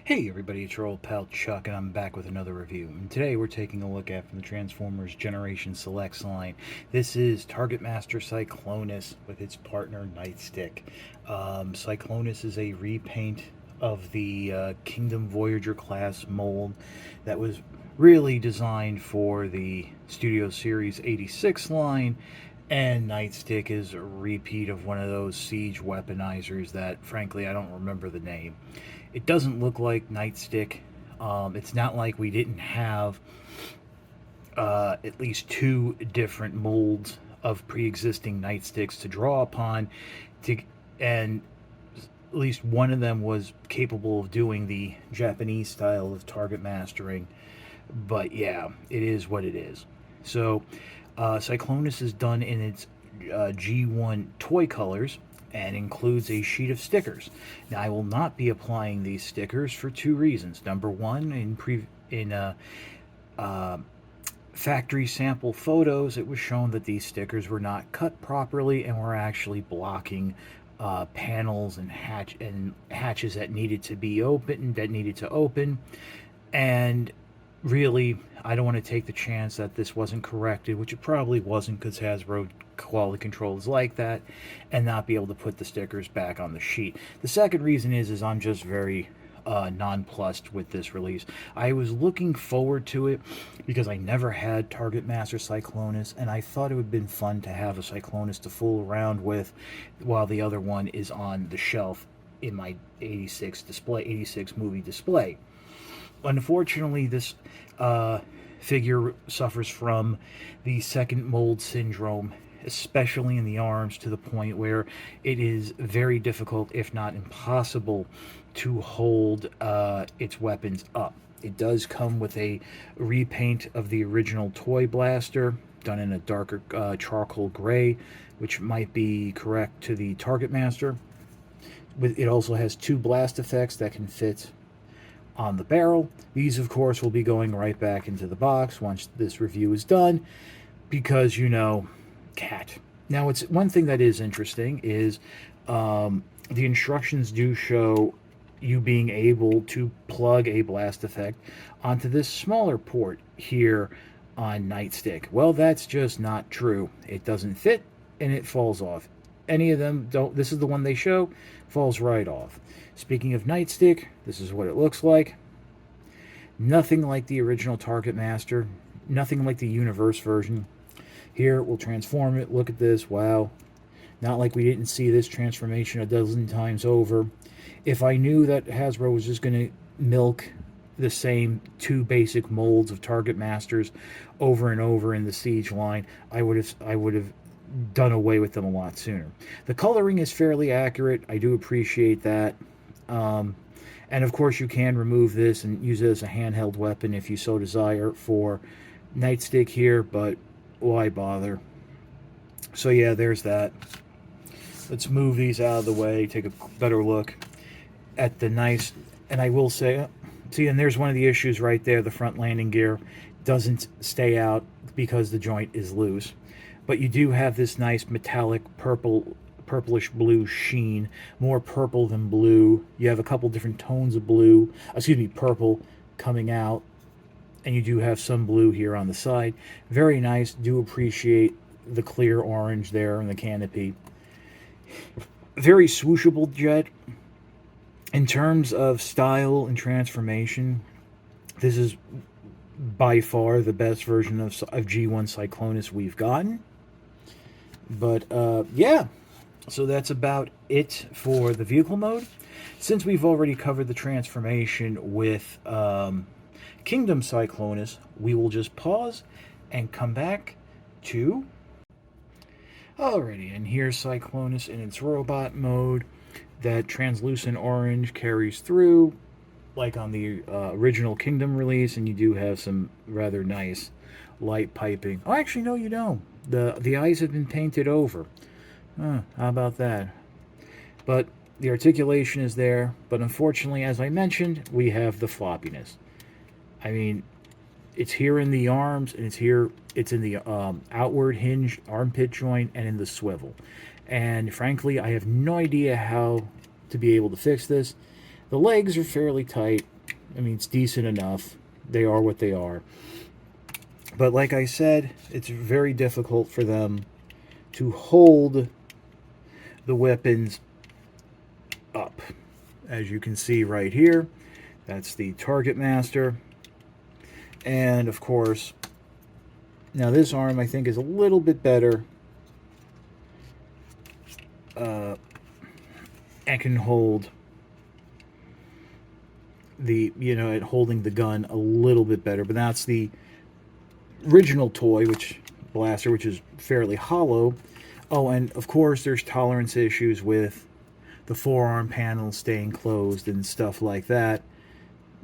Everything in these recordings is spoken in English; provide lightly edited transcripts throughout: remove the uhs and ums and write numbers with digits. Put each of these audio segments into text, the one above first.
Hey everybody, it's your old pal Chuck, and I'm back with another review. And today we're taking a look at from the Transformers Generation Selects line. This is Target Master Cyclonus with its partner Nightstick. Cyclonus is a repaint of the Kingdom Voyager class mold that was really designed for the Studio Series 86 line, and Nightstick is a repeat of one of those siege weaponizers that, frankly, I don't remember the name. It doesn't look like Nightstick. It's not like we didn't have at least two different molds of pre-existing Nightsticks to draw upon, and at least one of them was capable of doing the Japanese style of target mastering. But yeah, it is what it is. So, Cyclonus is done in its G1 toy colors and includes a sheet of stickers. Now, I will not be applying these stickers for two reasons. Number one, in factory sample photos, it was shown that these stickers were not cut properly and were actually blocking panels and hatches that needed to be open, and really, I don't want to take the chance that this wasn't corrected, which it probably wasn't because Hasbro quality control is like that, and not be able to put the stickers back on the sheet. The second reason is I'm just very nonplussed with this release. I was looking forward to it because I never had Target Master Cyclonus, and I thought it would have been fun to have a Cyclonus to fool around with while the other one is on the shelf in my 86 movie display. Unfortunately, this figure suffers from the second mold syndrome, especially in the arms, to the point where it is very difficult, if not impossible, to hold its weapons up. It does come with a repaint of the original toy blaster, done in a darker charcoal gray, which might be correct to the Target Master. It also has two blast effects that can fit on the barrel. These, of course, will be going right back into the box once this review is done, because, cat. Now, it's one thing that is interesting is the instructions do show you being able to plug a blast effect onto this smaller port here on Nightstick. Well, that's just not true. It doesn't fit, and it falls off. Any of them don't. This is the one they show, falls right off. Speaking of Nightstick, this is what it looks like. Nothing like the original Target Master, nothing like the Universe version. Here, we'll transform it. Look at this. Wow. Not like we didn't see this transformation a dozen times over. If I knew that Hasbro was just going to milk the same two basic molds of Target Masters over and over in the Siege line, I would have done away with them a lot sooner. The coloring is fairly accurate. I do appreciate that. And of course, you can remove this and use it as a handheld weapon if you so desire for Nightstick here, but why bother? So yeah, there's that. Let's move these out of the way, take a better look at the nice, and I will say, see, and there's one of the issues right there. The front landing gear doesn't stay out because the joint is loose. But you do have this nice metallic purplish blue sheen, more purple than blue. You have a couple different tones of purple coming out, and you do have some blue here on the side. Very nice. Do appreciate the clear orange there in the canopy. Very swooshable jet. In terms of style and transformation, this is by far the best version of G1 Cyclonus we've gotten. But yeah, so that's about it for the vehicle mode. Since we've already covered the transformation with Kingdom Cyclonus, we will just pause and come back to... Alrighty, and here's Cyclonus in its robot mode. That translucent orange carries through, like on the original Kingdom release, and you do have some rather nice light piping. Oh, actually, no, you don't. The eyes have been painted over. How about that? But the articulation is there, but unfortunately, as I mentioned, we have the floppiness. I mean, it's here in the arms, and it's in the outward hinge armpit joint and in the swivel. And frankly, I have no idea how to be able to fix this. The legs are fairly tight. I mean, it's decent enough. They are what they are. But like I said, it's very difficult for them to hold the weapons up. As you can see right here, that's the Target Master. And of course, now this arm I think is a little bit better. And can hold at holding the gun a little bit better. But that's the original toy, blaster, which is fairly hollow. Oh, and of course there's tolerance issues with the forearm panel staying closed and stuff like that.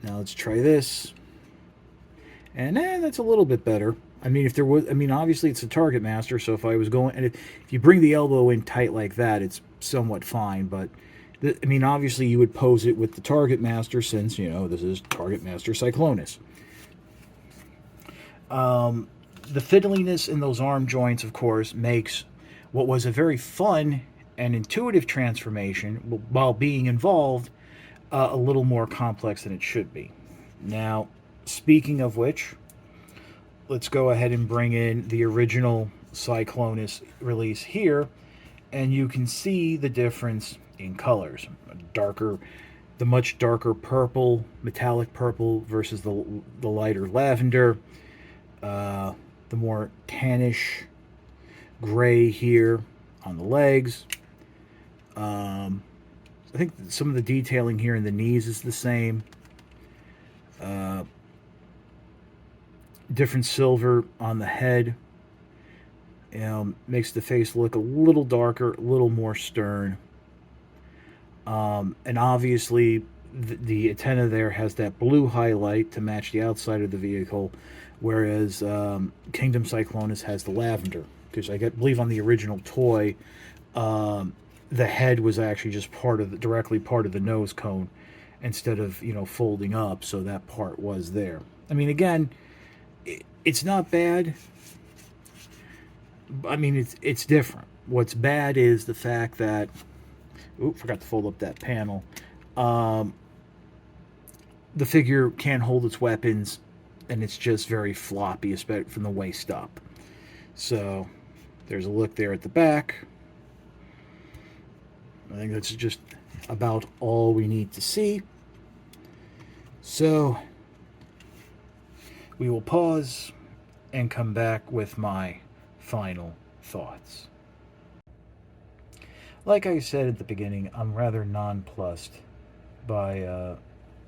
Now let's try this. And that's a little bit better. I mean, obviously it's a Target Master, so if I was going, and if you bring the elbow in tight like that, it's somewhat fine, but obviously you would pose it with the Target Master since, this is Target Master Cyclonus. The fiddliness in those arm joints, of course, makes what was a very fun and intuitive transformation, while being involved, a little more complex than it should be. Now, speaking of which, let's go ahead and bring in the original Cyclonus release here, and you can see the difference in colors. The much darker purple, metallic purple, versus the lighter lavender. The more tannish gray here on the legs. I think some of the detailing here in the knees is the same. Different silver on the head. Makes the face look a little darker, a little more stern. And obviously the antenna there has that blue highlight to match the outside of the vehicle, whereas Kingdom Cyclonus has the lavender. Because I believe on the original toy, the head was actually just directly part of the nose cone instead of folding up, so that part was there. I mean, again, it's not bad. I mean, it's different. What's bad is the fact that, forgot to fold up that panel. The figure can't hold its weapons, and it's just very floppy, especially from the waist up. So there's a look there at the back. I think that's just about all we need to see. So we will pause and come back with my final thoughts. Like I said at the beginning, I'm rather nonplussed by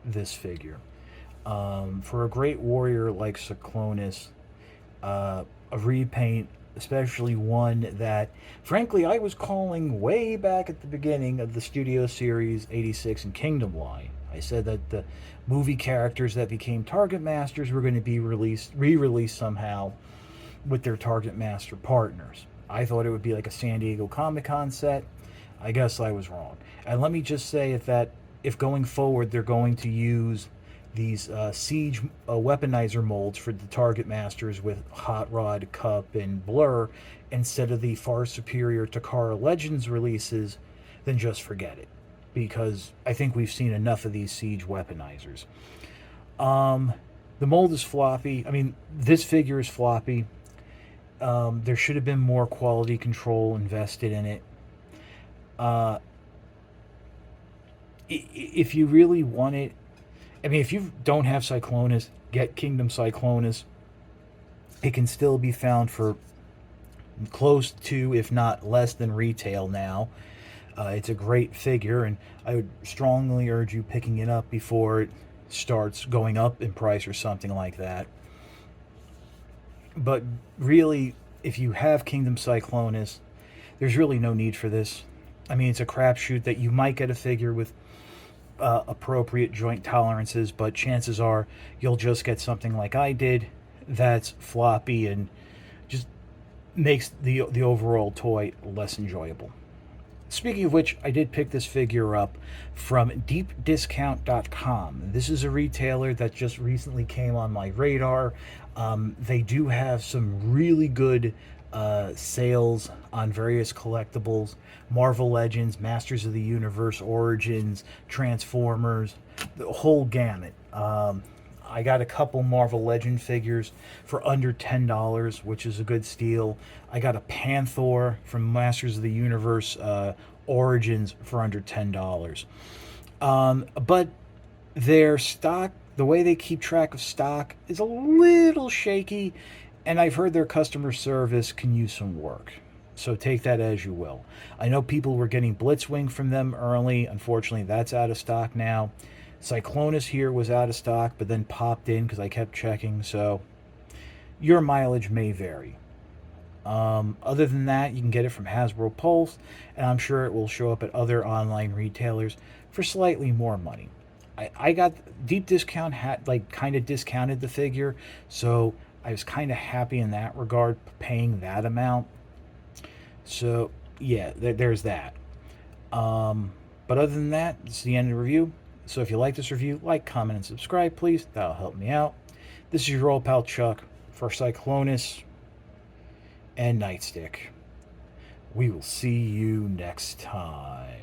this figure. For a great warrior like Cyclonus, a repaint, especially one that, frankly, I was calling way back at the beginning of the Studio Series 86 and Kingdom line. I said that the movie characters that became Target Masters were going to be re-released somehow with their Target Master partners. I thought it would be like a San Diego Comic-Con set. I guess I was wrong. And let me just say that if going forward they're going to use these Siege weaponizer molds for the Target Masters with Hot Rod, Cup, and Blur instead of the far superior Takara Legends releases, then just forget it. Because I think we've seen enough of these Siege weaponizers. The mold is floppy. I mean, this figure is floppy. There should have been more quality control invested in it. If you really want it, I mean, if you don't have Cyclonus, get Kingdom Cyclonus. It can still be found for close to, if not less than retail now. It's a great figure, and I would strongly urge you picking it up before it starts going up in price or something like that. But really, if you have Kingdom Cyclonus, there's really no need for this. I mean, it's a crapshoot that you might get a figure with appropriate joint tolerances, but chances are you'll just get something like I did that's floppy and just makes the overall toy less enjoyable. Speaking of which, I did pick this figure up from deepdiscount.com. This is a retailer that just recently came on my radar. They do have some really good sales on various collectibles: Marvel Legends, Masters of the Universe, Origins, Transformers, the whole gamut. I got a couple Marvel Legend figures for under $10, which is a good steal. I got a Panther from Masters of the Universe Origins for under $10. But their stock, the way they keep track of stock, is a little shaky, and I've heard their customer service can use some work. So take that as you will. I know people were getting Blitzwing from them early. Unfortunately, that's out of stock now. Cyclonus here was out of stock, but then popped in because I kept checking. So your mileage may vary. Other than that, you can get it from Hasbro Pulse, and I'm sure it will show up at other online retailers for slightly more money. I got deep discount, had like kind of discounted the figure, so I was kind of happy in that regard, paying that amount. So yeah, there's that. But other than that, it's the end of the review. So if you like this review, like, comment, and subscribe, please. That'll help me out. This is your old pal Chuck for Cyclonus and Nightstick. We will see you next time.